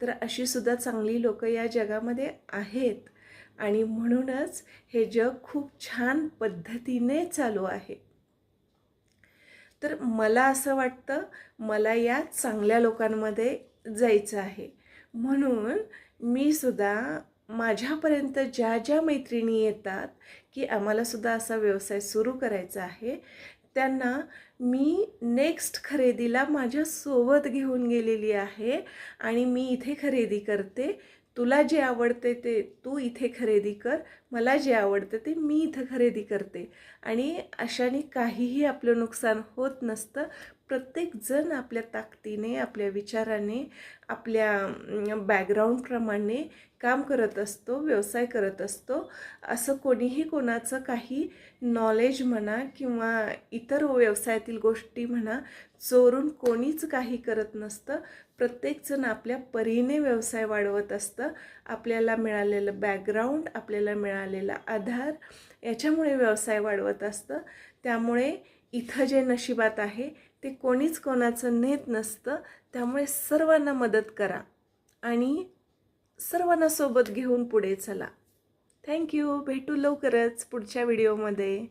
तर अशी सुद्धा चांगली लोकं या जगामध्ये आहेत आणि म्हणूनच हे जग खूप छान पद्धतीने चालू आहे. तर मला असं वाटतं, मला या चांगल्या लोकांमध्ये जायचं आहे. म्हणून मी सुद्धा माझ्यापर्यंत ज्या मैत्रिणी येतात, की आम्हाला सुद्धा असा व्यवसाय सुरू करायचा आहे, त्यांना मी नेक्स्ट खरेदीला माझ्यासोबत घेऊन गेलेली आहे आणि मी इथे खरेदी करते. तुला जे आवडते ते तू इथे खरेदी कर. मला जे आवडतं ते मी इथं खरेदी करते. आणि अशाने काहीही आपलं नुकसान होत नसतं. प्रत्येकजण आपल्या ताकदीने, आपल्या विचाराने, आपल्या बॅकग्राऊंडप्रमाणे काम करत असतो, व्यवसाय करत असतो. असं कोणीही कोणाचं काही नॉलेज म्हणा किंवा इतर व्यवसायातील गोष्टी म्हणा चोरून कोणीच काही करत नसतं. प्रत्येकजण आपल्या परीने व्यवसाय वाढवत असतं. आपल्याला मिळालेलं बॅकग्राऊंड, आपल्याला मिळालेला आधार याच्यामुळे व्यवसाय वाढवत असतं. त्यामुळे इथं जे नशिबात आहे ते कोणीच कोणाचं नेत नसतं. त्यामुळे सर्वांना मदत करा आणि सर्वांना सोबत घेऊन पुढे चला. थँक्यू. भेटू लवकरच पुढच्या व्हिडिओमध्ये.